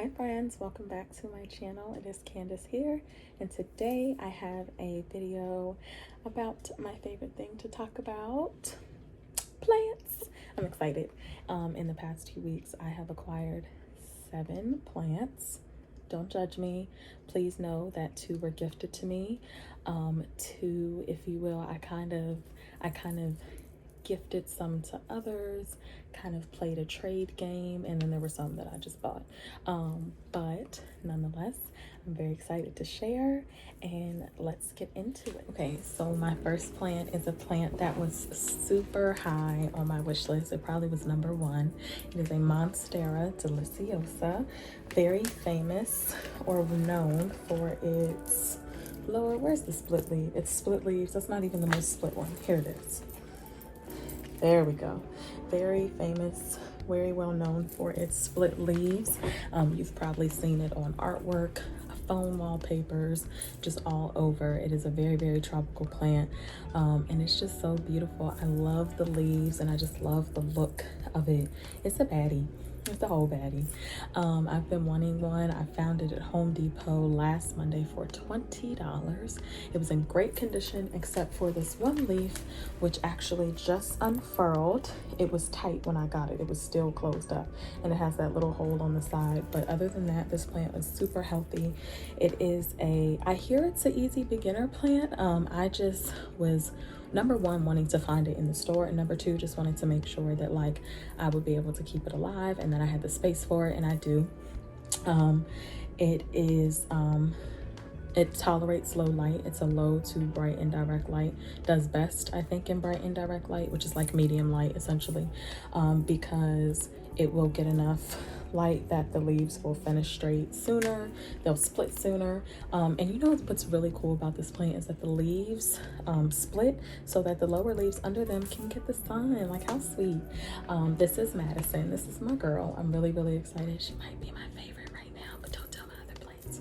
Hi friends, welcome back to my channel. It is Candace here, and today I have a video about my favorite thing to talk about, plants. I'm excited. In the past 2 weeks I have acquired 7 plants. Don't judge me. Please know that 2 were gifted to me. 2, if you will, I kind of gifted some to others, kind of played a trade game, and then there were some that I just bought. But nonetheless, I'm very excited to share, and let's get into it. Okay, so my first plant is a plant that was super high on my wish list. It probably was number 1. It is a Monstera DELICIOSA, very famous or known for its lower, where's the split leaf? It's split leaves. That's not even the most split one. Here it is. There we go. Very famous, very well known for its split leaves. You've probably seen it on artwork, phone wallpapers, just all over. It is a very, very tropical plant, and it's just so beautiful. I love the leaves, and I just love the look of it. It's a baddie. It's a whole baddie. I've been wanting one. I found it at Home Depot last Monday for $20. It was in great condition except for this one leaf, which actually just unfurled. It was tight when I got it. It was still closed up, and it has that little hole on the side. But other than that, this plant is super healthy. It is I hear it's an easy beginner plant. I just was, number 1, wanting to find it in the store, and number 2, just wanted to make sure that like I would be able to keep it alive and that I had the space for it, and I do. It tolerates low light. It's a low to bright indirect light. Does best, I think, in bright indirect light, which is like medium light essentially, because it will get enough light that the leaves will finish straight sooner, they'll split sooner, and you know what's really cool about this plant is that the leaves split so that the lower leaves under them can get the sun. Like, how sweet. This is Madison. This is my girl. I'm really, really excited. She might be my favorite right now, but don't tell my other plants.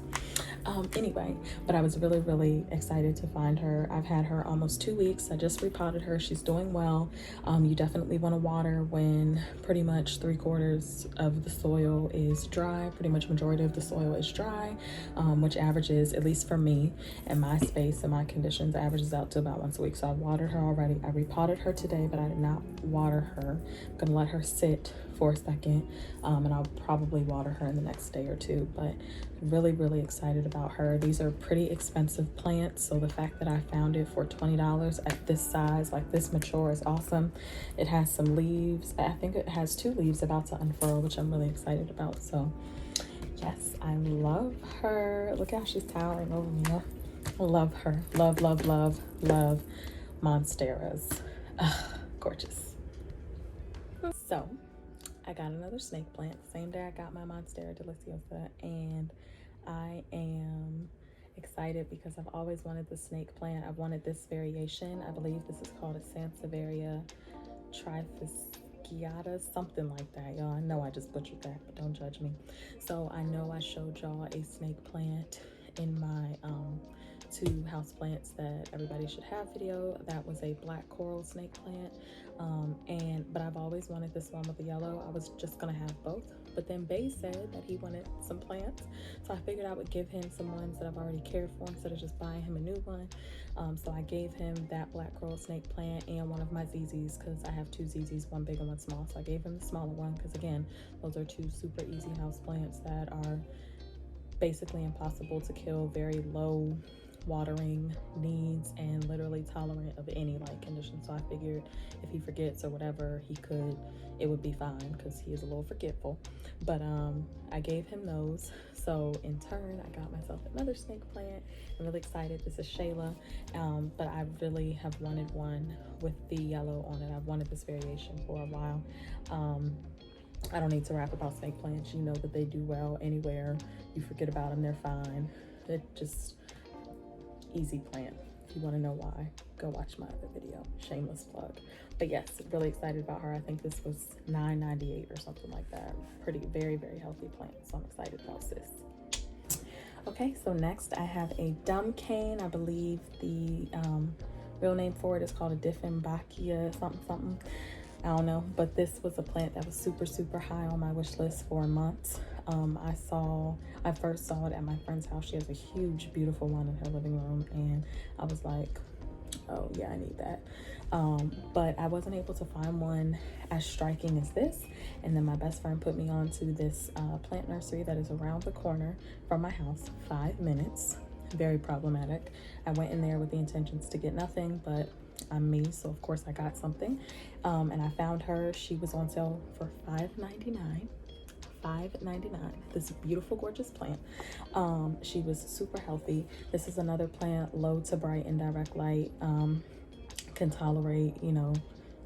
Anyway, but I was really, really excited to find her. I've had her almost 2 weeks. I just repotted her. She's doing well. You definitely want to water when pretty much 3/4 of the soil is dry. Pretty much majority of the soil is dry, which averages, at least for me and my space and my conditions, averages out to about once a week. So I watered her already. I repotted her today, but I did not water her. I'm gonna let her sit for a second, and I'll probably water her in the next day or 2. But really, really excited about her. These are pretty expensive plants, so the fact that I found it for $20 at this size, like this mature, is awesome. It has some leaves. I think it has 2 leaves about to unfurl, which I'm really excited about. So yes, I love her. Look how she's towering over me. I love her. Love, love, love, love Monsteras. Gorgeous. So I got another snake plant the same day I got my Monstera DELICIOSA, and I am excited because I've always wanted the snake plant. I've wanted this variation. I believe this is called a SANSEVERIA TRIFASCIATA, something like that, y'all. I know I just butchered that, but don't judge me. So I know I showed y'all a snake plant in my 2 house plants that everybody should have video. That was a black coral snake plant, but I've always wanted this one with the yellow. I was just gonna have both, but then Bay said that he wanted some plants, so I figured I would give him some ones that I've already cared for instead of just buying him a new one. So I gave him that black coral snake plant and one of my ZZs, because I have 2 ZZs, one big and one small. So I gave him the smaller one because, again, those are 2 super easy house plants that are basically impossible to kill, very low watering needs, and literally tolerant of any light condition. So I figured if he forgets or whatever, it would be fine, because he is a little forgetful. But I gave him those. So in turn, I got myself another snake plant. I'm really excited. This is Shayla, but I really have wanted one with the yellow on it. I've wanted this variation for a while. I don't need to rap about snake plants. You know that they do well anywhere. You forget about them, they're fine. It just easy plant. If you want to know why, go watch my other video. Shameless plug. But yes, really excited about her. I think this was $9.98 or something like that. Pretty, very, very healthy plant. So I'm excited about this. Okay, so next I have a dumb cane. I believe the real name for it is called a DIFFENBACHIA something. I don't know, but this was a plant that was super, super high on my wish list for months. I first saw it at my friend's house. She has a huge, beautiful one in her living room, and I was like, oh yeah, I need that. But I wasn't able to find one as striking as this. And then my best friend put me on to this plant nursery that is around the corner from my house, 5 minutes. Very problematic. I went in there with the intentions to get nothing, but I'm me, so of course I got something. And I found her. She was on sale for $5.99. $5.99. This beautiful, gorgeous plant. She was super healthy. This is another plant, low to bright indirect light. Can tolerate, you know,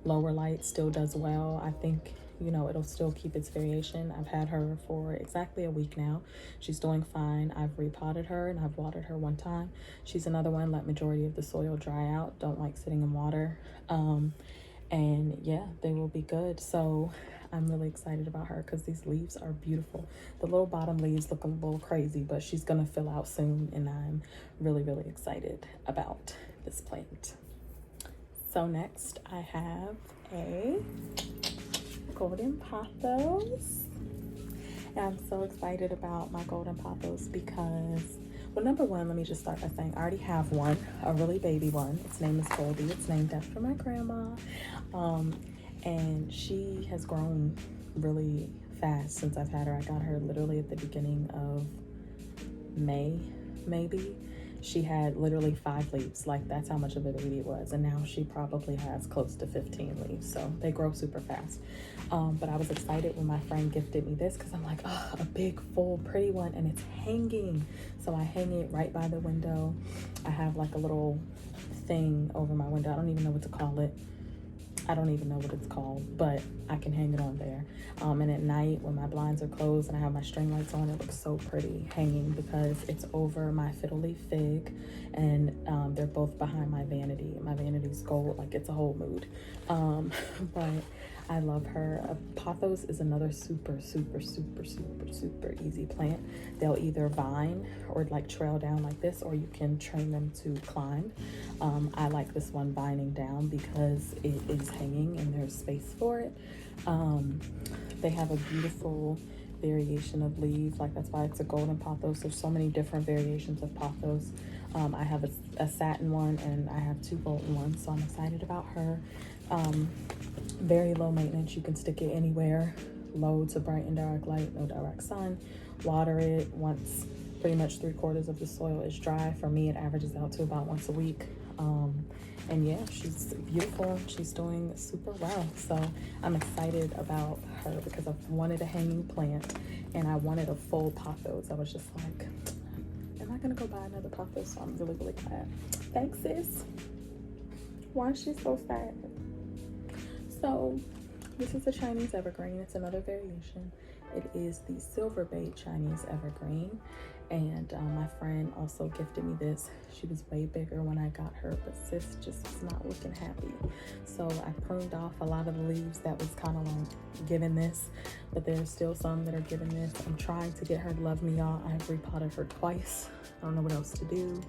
lower light, still does well. I think, you know, it'll still keep its variation. I've had her for exactly a week now. She's doing fine. I've repotted her and I've watered her one time. She's another one, let majority of the soil dry out. Don't like sitting in water. And yeah, they will be good. So I'm really excited about her because these leaves are beautiful. The little bottom leaves look a little crazy, but she's gonna fill out soon, and I'm really, really excited about this plant. So next I have a golden pothos. And I'm so excited about my golden pothos because, well, number one, let me just start by saying I already have one, a really baby one. Its name is Goldie. It's named after my grandma. And she has grown really fast since I've had her. I got her literally at the beginning of May, maybe. She had literally 5 leaves. Like, that's how much of a baby it was. And now she probably has close to 15 leaves. So they grow super fast. But I was excited when my friend gifted me this because I'm like, oh, a big, full, pretty one. And it's hanging. So I hang it right by the window. I have like a little thing over my window. I don't even know what to call it. I don't even know what it's called, but I can hang it on there. And at night when my blinds are closed and I have my string lights on, it looks so pretty hanging because it's over my fiddle leaf fig, and they're both behind my vanity. My vanity's gold, like it's a whole mood. But I love her. Pothos is another super, super, super, super, super easy plant. They'll either vine or like trail down like this, or you can train them to climb. I like this one vining down because it is hanging and there's space for it. They have a beautiful variation of leaves, like that's why it's a golden pothos. There's so many different variations of pothos. I have a satin one and I have 2 golden ones, so I'm excited about her. Very low maintenance. You can stick it anywhere. Low to bright indirect light, no direct sun. Water it once pretty much 3/4 of the soil is dry. For me, it averages out to about once a week. And yeah, she's beautiful. She's doing super well. So I'm excited about her because I've wanted a hanging plant and I wanted a full pothos. I was just like, am I gonna go buy another pothos? So I'm really, really glad. Thanks, sis. Why is she so sad? So this is a Chinese evergreen. It's another variation. It is the silver bait Chinese evergreen. And my friend also gifted me this. She was way bigger when I got her, but sis just was not looking happy. So I pruned off a lot of the leaves that was kind of like giving this, but there's still some that are giving this. I'm trying to get her to love me, y'all. I have repotted her twice. I don't know what else to do.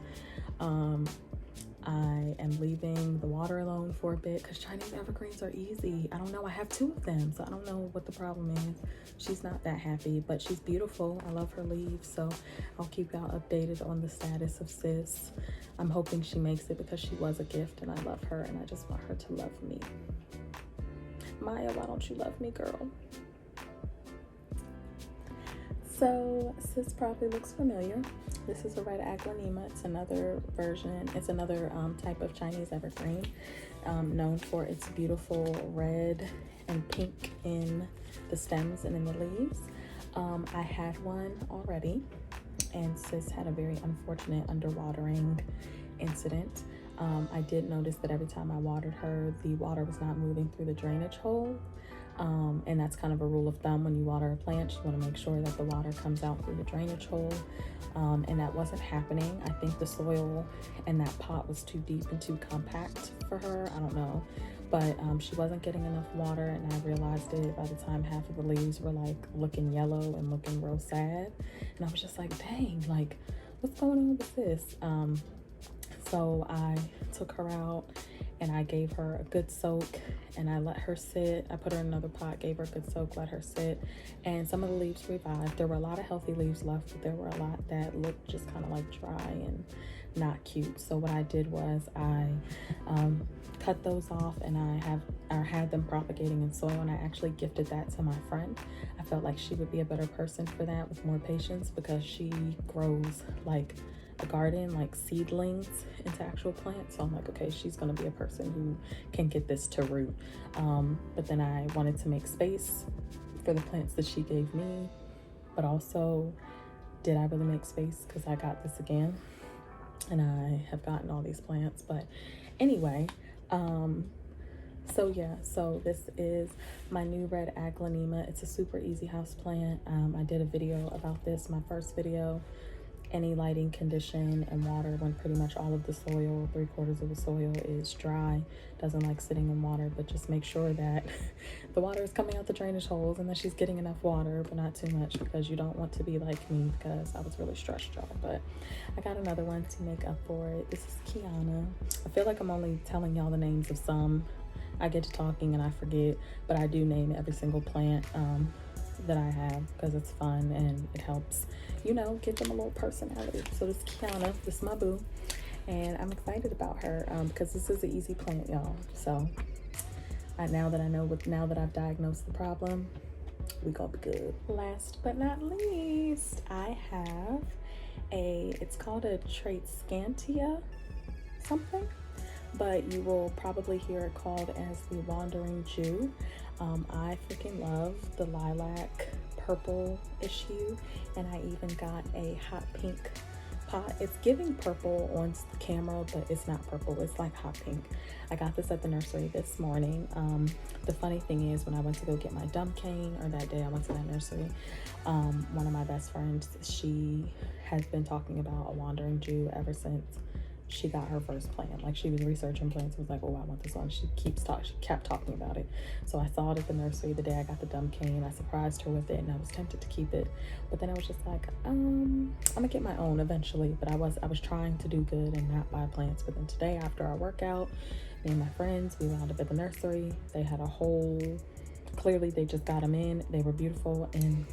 I am leaving the water alone for a bit because Chinese evergreens are easy. I don't know. I have 2 of them, so I don't know what the problem is. She's not that happy, but she's beautiful. I love her leaves, so I'll keep y'all updated on the status of sis. I'm hoping she makes it because she was a gift and I love her and I just want her to love me. Maya, why don't you love me, girl? So sis probably looks familiar. This is a red Aqua Nema. It's another version. It's another type of Chinese evergreen, known for its beautiful red and pink in the stems and in the leaves. I had one already, and sis had a very unfortunate underwatering incident. I did notice that every time I watered her, the water was not moving through the drainage hole. And that's kind of a rule of thumb when you water a plant. You want to make sure that the water comes out through the drainage hole, and that wasn't happening. I think the soil in that pot was too deep and too compact for her. I don't know, but she wasn't getting enough water, and I realized it by the time half of the leaves were like looking yellow and looking real sad, and I was just like, dang, like what's going on with this? So I took her out and I gave her a good soak, and I let her sit. I put her in another pot, gave her a good soak, let her sit, and some of the leaves revived. There were a lot of healthy leaves left, but there were a lot that looked just kind of like dry and not cute. So what I did was I cut those off, and I had them propagating in soil, and I actually gifted that to my friend. I felt like she would be a better person for that with more patience, because she grows like a garden, like seedlings into actual plants. So I'm like, okay, she's gonna be a person who can get this to root. But then I wanted to make space for the plants that she gave me, but also, did I really make space? Because I got this again, and I have gotten all these plants. But anyway, so yeah, so this is my new red Aqua Nema. It's a super easy house plant. I did a video about this, my first video. Any lighting, condition, and water when pretty much all of the soil, 3/4 of the soil is dry. Doesn't like sitting in water, but just make sure that the water is coming out the drainage holes and that she's getting enough water, but not too much, because you don't want to be like me, because I was really stressed, y'all. But I got another one to make up for it. This is Kiana. I feel like I'm only telling y'all the names of some. I get to talking and I forget, but I do name every single plant that I have, because it's fun and it helps, you know, give them a little personality. So this is Kiana, this is my boo, and I'm excited about her because this is an easy plant, y'all. So now that I've diagnosed the problem, we gonna be good. Last but not least, I have it's called a TRADESCANTIA something, but you will probably hear it called as the Wandering Jew. I freaking love the lilac purple issue, and I even got a hot pink pot. It's giving purple on the camera, but it's not purple, it's like hot pink. I got this at the nursery this morning. The funny thing is, when I went to go get my dump cane, or that day I went to that nursery, one of my best friends, she has been talking about a Wandering Jew ever since she got her first plant. Like, she was researching plants, was like, oh, I want this one. She kept talking about it. So I saw it at the nursery the day I got the dump cane. I surprised her with it, and I was tempted to keep it, but then I was just like, I'm gonna get my own eventually. But I was trying to do good and not buy plants. But then today, after our workout, me and my friends, we wound up at the nursery. They had a whole, clearly they just got them in, they were beautiful, and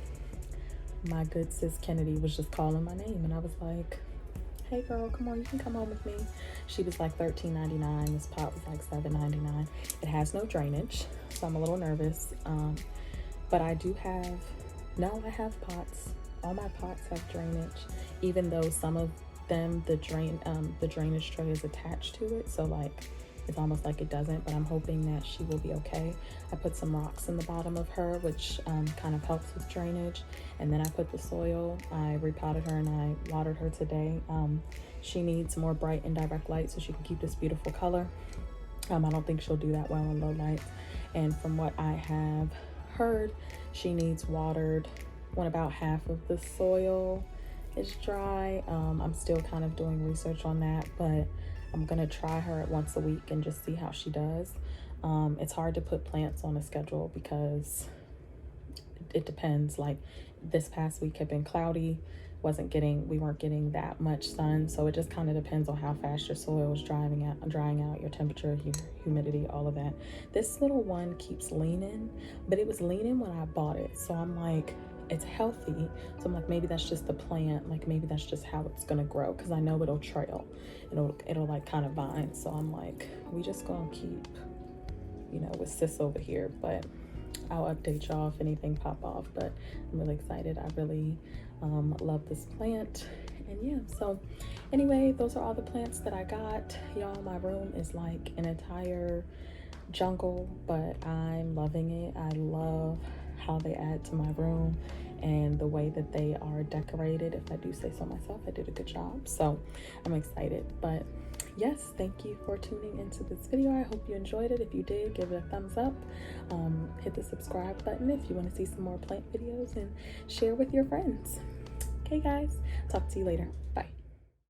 my good sis Kennedy was just calling my name, and I was like, hey girl, come on, you can come home with me. She was like $13.99. This pot was like $7.99. It has no drainage, so I'm a little nervous. But I do have, I have pots. All my pots have drainage, even though some of them, the drainage tray is attached to it. So like, it's almost like it doesn't, but I'm hoping that she will be okay. I put some rocks in the bottom of her, which kind of helps with drainage. And then I put the soil. I repotted her and I watered her today. She needs more bright and direct light so she can keep this beautiful color. I don't think she'll do that well in low light. And from what I have heard, she needs watered when about half of the soil is dry. I'm still kind of doing research on that, but I'm gonna try her at once a week and just see how she does. It's hard to put plants on a schedule because it depends. Like, this past week had been cloudy, we weren't getting that much sun, so it just kind of depends on how fast your soil is drying out, your temperature, humidity, all of that. This little one keeps leaning, but it was leaning when I bought it, so I'm like, it's healthy. So I'm like, maybe that's just the plant, like maybe that's just how it's gonna grow, because I know it'll trail, it'll like kind of vine. So I'm like, we just gonna keep, with sis over here, but I'll update y'all if anything pop off. But I'm really excited. I really love this plant. And yeah, so anyway, those are all the plants that I got. Y'all, my room is like an entire jungle, but I'm loving it. I love how they add to my room and the way that they are decorated. If I do say so myself, I did a good job, so I'm excited. But yes, thank you for tuning into this video. I hope you enjoyed it. If you did, give it a thumbs up. Hit the subscribe button if you want to see some more plant videos, and share with your friends. Okay guys, talk to you later. Bye.